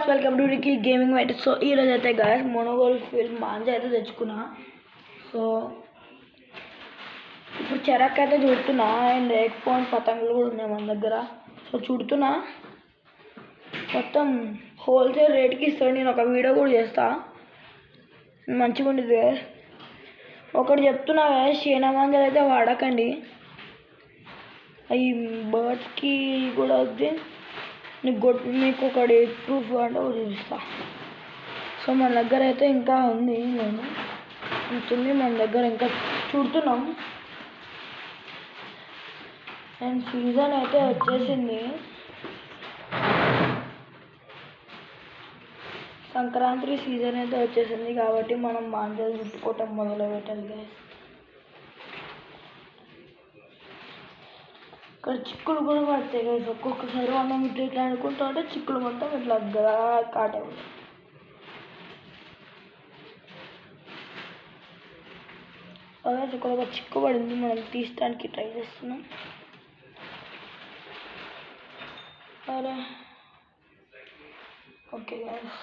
Welcome to Ricky gaming white. So ఈరోజు అయితే guys మోనోగోల్ film manja అయితే తెచ్చుకున్నా. సో ఇప్పుడు చెరక్ అయితే చుడుతున్నా అండ్ ఎగ్ పాయింట్ పతంగులు కూడా ఉన్నాయి మన దగ్గర. సో చుడుతున్నా మొత్తం హోల్సేల్ రేట్కి ఇస్తాడు. నేను ఒక వీడియో కూడా చేస్తా, మంచిగా ఉండేది. ఒకటి చెప్తున్నా గాయస్, చైనా మాంజాలు అయితే వాడకండి, అవి బర్డ్స్కి కూడా వద్దు. మీకు ఒకటి ప్రూఫ్ అంటే చూపిస్తా. సో మన దగ్గర అయితే ఇంకా ఉంది, ఉంటుంది మన దగ్గర, ఇంకా చూడుతున్నాం. అండ్ సీజన్ అయితే వచ్చేసింది, సంక్రాంతి సీజన్ అయితే వచ్చేసింది కాబట్టి మనం మాంజాలు చుట్టుకోవటం మొదలు పెట్టాలి గైస్. ఇక్కడ చిక్కులు కూడా పడతాయి గైస్. ఒక్కొక్కసారి మనం ఇట్లా అనుకుంటా ఉంటే చిక్కులు మొత్తం ఇట్లా కాటే ఉంటాయి. అదే ఇక్కడ ఒక చిక్కు పడింది, మనం తీయడానికి ట్రై చేస్తున్నాం. అరే ఓకే గైస్,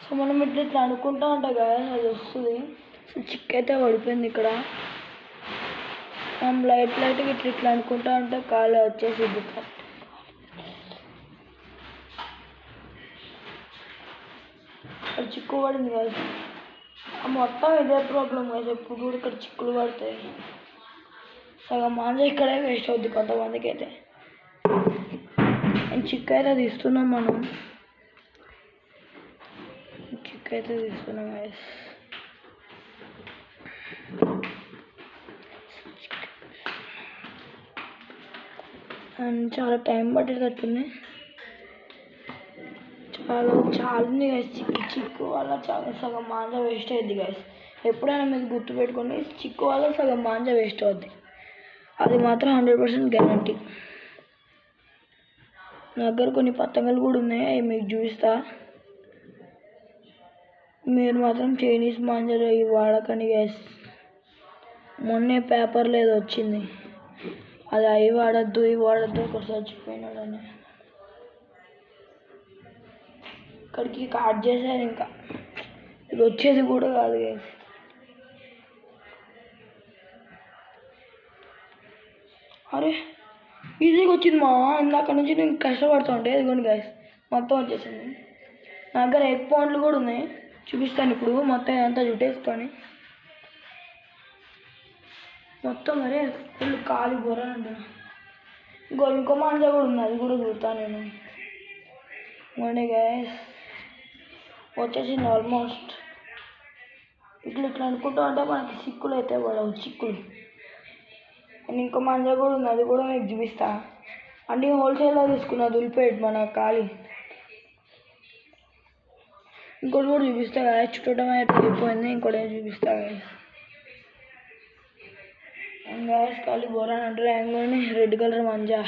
సో మనం ఇట్లా అనుకుంటా ఉంటాం కదా, అది వస్తుంది. సో చిక్కు అయితే పడిపోయింది ఇక్కడ. మనం లైట్గా ఇట్లా అనుకుంటా ఉంటే కాలు వచ్చేసింది. ఇక్కడ చిక్కు పడింది కదా, మొత్తం ఇదే ప్రాబ్లం కదా, ఎప్పుడు కూడా ఇక్కడ చిక్కులు పడతాయి. సగం మాంజా ఇక్కడే వేస్ట్ అవుద్ది కొంతమందికి అయితే. చిక్కు అయితే తీస్తున్నాం, మనం చిక్కు అయితే తీస్తున్నాం గైస్. అండ్ చాలా టైం పట్టేటట్టుంది, చాలా ఉంది గైస్. చిక్కు వల్ల చాలా సగం మాంజా వేస్ట్ అయ్యింది గైస్. ఎప్పుడైనా మీరు గుర్తుపెట్టుకోండి, చిక్కు వల్ల సగం మాంజా వేస్ట్ అవుద్ది, అది మాత్రం 100% గ్యారంటీ. నా దగ్గర కొన్ని పతంగులు కూడా ఉన్నాయి, అవి మీకు చూపిస్తా. మీరు మాత్రం చైనీస్ మాంజాలు అవి వాడకండి గైస్. మొన్నే పేపర్లో ఏదో వచ్చింది, అది అవి వాడద్దు ఇవి వాడద్దు, ఒకటి చచ్చిపోయినాడని ఇక్కడికి కాట్ చేశారు. ఇంకా ఇది వచ్చేది కూడా కాదు గైస్. అరే ఈజీగా వచ్చింది మా, ఇందాక నుంచి నేను కష్టపడుతూ ఉంటే ఇదిగోండి గైస్, మొత్తం వచ్చేసింది. నా దగ్గర ఎగ్ పాయింట్లు కూడా ఉన్నాయి, చూపిస్తాను ఇప్పుడు. మొత్తం అంతా చుట్టేసుకొని మొత్తం మరే ఫుల్ కాలి బొరనండి. ఇంకో మాంజా కూడా ఉంది, అది కూడా చూస్తాను నేను. ఇవ్వండి గైస్, వచ్చేసింది ఆల్మోస్ట్. ఇట్లా అనుకుంటా ఉంటే మనకి చిక్కులు అయితే పడవు, చిక్కులు. అండ్ ఇంకో మాంజా కూడా ఉంది, అది కూడా మీకు చూపిస్తా. అన్నీ హోల్సేల్లో తీసుకున్నా, దులిపేట్ మన ఖాళీ. ఇంకోటి కూడా చూపిస్తా కదా, చుట్టడం అయితే అయిపోయింది. ఇంకోటి ఏం చూపిస్తా కదా గ్యాస్, ఖాళీ బోరాన్ అంటారు. యాంగోని రెడ్ కలర్ మాంజా,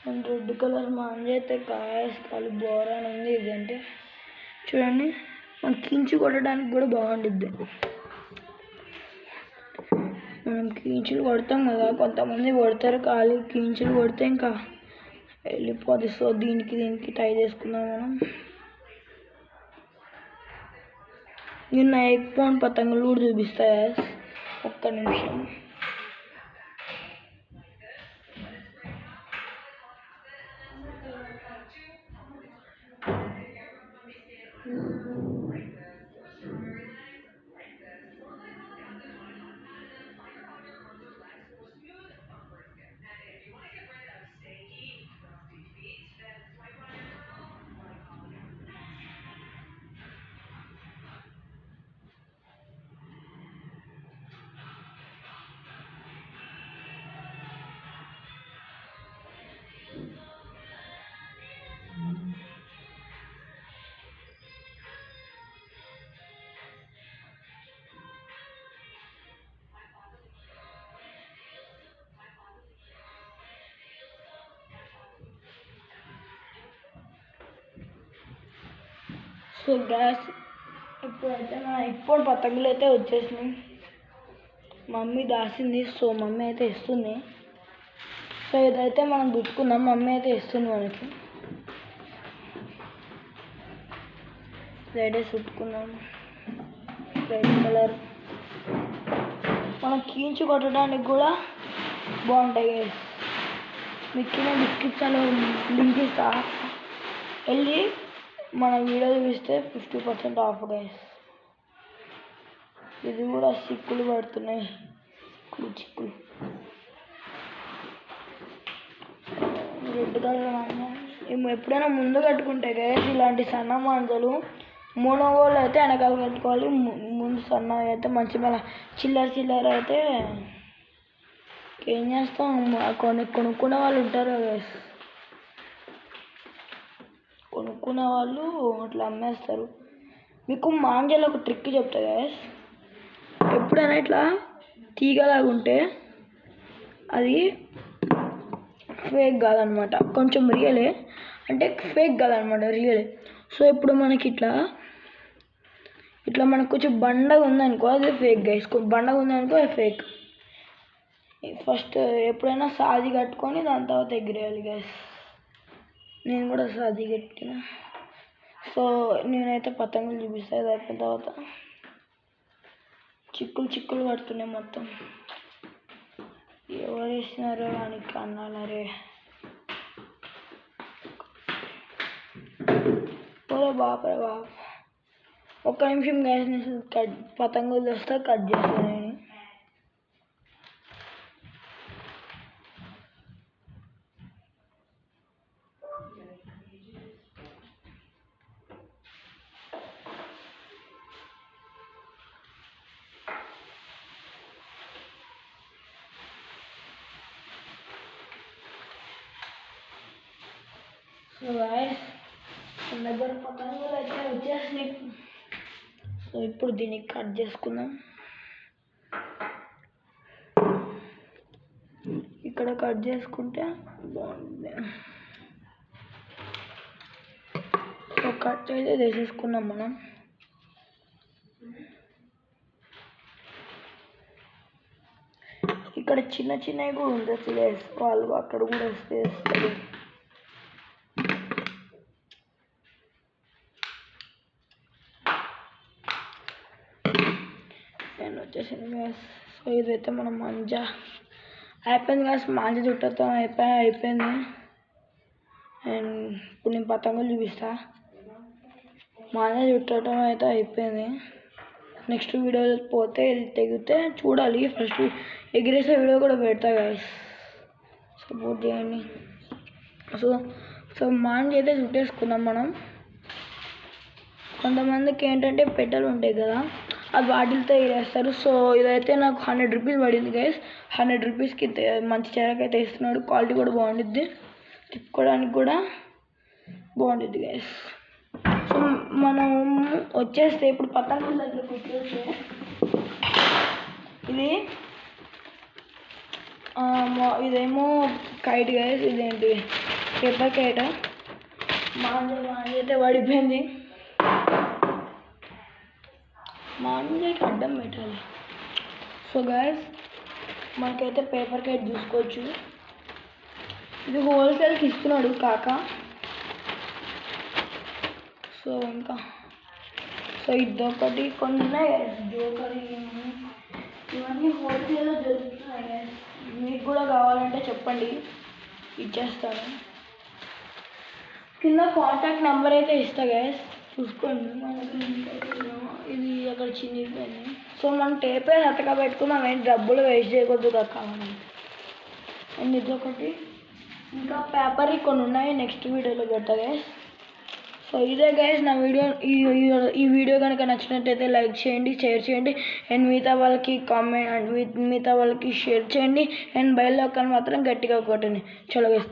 అండ్ రెడ్ కలర్ మాంజా అయితే గ్యాస్ ఖాళీ బోరాన్ ఉంది. ఇదంటే చూడండి, మనం కించి కొట్టడానికి కూడా బాగుంటుంది. మనం కీంచులు కొడతాం కదా, కొంతమంది కొడతారు ఖాళీ, కీంచులు కొడితే ఇంకా వెళ్ళిపోతుంది. సో దీనికి ట్రై చేసుకుందాం మనం. నిన్న ఎగ్ పాయింట్ పతంగులు కూడా చూపిస్తాయి, ఒక్క నిమిషం. సో గ్యాస్ ఇప్పుడైతే నా ఇప్పుడు పతంగులు అయితే వచ్చేసినాయి. మమ్మీ దాసింది, సో మమ్మీ అయితే ఇస్తుంది. సో ఇదైతే మనం గుట్టుకుందాం, మమ్మీ అయితే ఇస్తుంది మనకి. రెడ్ చుట్టుకుందాం, రెడ్ కలర్. మనం కీంచి కొట్టడానికి కూడా బాగుంటాయి గైస్. మీకు డిస్క్రిప్షన్లో లింక్ ఇస్తా, వెళ్ళి మన వీడియో చూస్తే 50% ఆఫ్ గైస్. ఇది కూడా చిక్కులు పడుతున్నాయి, చిక్కులు. రెడ్ కలర్ ఎప్పుడైనా ముందు కట్టుకుంటే గైస్ ఇలాంటి సన్న మాంజలు, మోనోగోళ్ళు అయితే వెనకాల కట్టుకోవాలి, ముందు సన్న అయితే మంచి మళ్ళీ చిల్లర అయితే ఏం చేస్తాం, కొనుక్కునే వాళ్ళు ఉంటారు గైస్. కొనుక్కునే వాళ్ళు అట్లా అమ్మేస్తారు. మీకు మాంజలో ఒక ట్రిక్ చెప్తా గైస్. ఎప్పుడైనా ఇట్లా తీగలాగా ఉంటే అది ఫేక్ కాదనమాట, కొంచెం రియలే, అంటే ఫేక్ కాదనమాట, రియలే. సో ఇప్పుడు మనకి ఇట్లా మనకు కొంచెం బండగా ఉందనుకో అది ఫేక్ గైస్, బండగా ఉందనుకో అది ఫేక్. ఫస్ట్ ఎప్పుడైనా సాది కట్టుకొని దాని తర్వాత ఎగిరేయాలి గైస్. నేను కూడా సాది కట్టిన. సో నేనైతే పతంగులు చూపిస్తాను. ఇది అయిపోయిన తర్వాత చిక్కులు పడుతున్నాయి మొత్తం. ఎవరు వేసినారో వానికి అన్నాలరే. ఓరే బాప్. ఒక్క నిమిషం గైస్, నేను పతంగులు తెస్తా, కట్ చేస్తాను నేను. సో గాయస్ మన దగ్గర పతంగులు అయితే వచ్చేసినాయి. సో ఇప్పుడు దీన్ని కట్ చేసుకుందాం. ఇక్కడ కట్ చేసుకుంటే బాగుంది. సో కట్ అయితే వేసేసుకున్నాం మనం. ఇక్కడ చిన్నవి కూడా ఉండొచ్చు గైస్, వాళ్ళు అక్కడ కూడా వేస్తారు. నేను వచ్చేసింది గ్యాస్. సో ఇదైతే మనం మంజా అయిపోయింది గ్యాస్, మంజా చుట్టతో అయిపోయింది. అండ్ ఇప్పుడు నేను పతంగులు చూపిస్తా. మంజా చుట్టడం అయితే అయిపోయింది. నెక్స్ట్ వీడియో పోతే ఇది తెగితే చూడాలి, ఫస్ట్ ఎగిరేసే వీడియో కూడా పెడతా గ్యాస్, సపోర్ట్ చేయండి. సో మంజా అయితే చుట్టేసుకుందాం మనం. కొంతమందికి ఏంటంటే పెట్టెలు ఉంటాయి కదా, అది వాటితో వేస్తారు. సో ఇదైతే నాకు 100 రూపీస్ పడింది గైస్. 100 రూపీస్కి మంచి చీరక అయితే ఇస్తున్నాడు, క్వాలిటీ కూడా బాగుంటుంది, తిప్పుకోవడానికి కూడా బాగుంటుంది గైస్. సో మనం వచ్చేస్తే ఇప్పుడు పతంగుల దగ్గరకు వచ్చేస్తే ఇదేమో కైట్ గైస్, ఇదేంటి పేపర్ కైట్. మాంజ అయితే పడిపోయింది, మాంజకి అడ్డం పెట్టాలి. సో గైస్ మనకైతే పేపర్ కైట్ చూసుకోవచ్చు, ఇది హోల్సేల్కి ఇస్తున్నాడు కాక. సో ఇదొకటి, కొన్ని ఉన్నాయి గైస్ జోకర్, ఇవన్నీ హోల్సేల్లో దొరుకుతున్నాయి గైస్. మీకు కూడా కావాలంటే చెప్పండి, ఇచ్చేస్తాను. కింద కాంటాక్ట్ నెంబర్ అయితే ఇస్తా గైస్, చూసుకోండి. ఇది అక్కడ చినిగిపోయింది. సో మనం టేప్ అయితే అతక పెట్టుకున్నాం, ఏంటి డబ్బులు వేస్ట్ చేయకూడదు కావాలి. అండ్ ఇదొకటి, ఇంకా పేపర్ కొన్ని ఉన్నాయి, నెక్స్ట్ వీడియోలో పెడతా గైస్. సో ఇదే గైస్ నా వీడియో. ఈ వీడియో కనుక నచ్చినట్టయితే లైక్ చేయండి, షేర్ చేయండి, అండ్ మిగతా వాళ్ళకి కామెంట్, అండ్ మిగతా వాళ్ళకి షేర్ చేయండి, అండ్ బెల్ ఐకాన్ మాత్రం గట్టిగా కొట్టండి. చలో గైస్.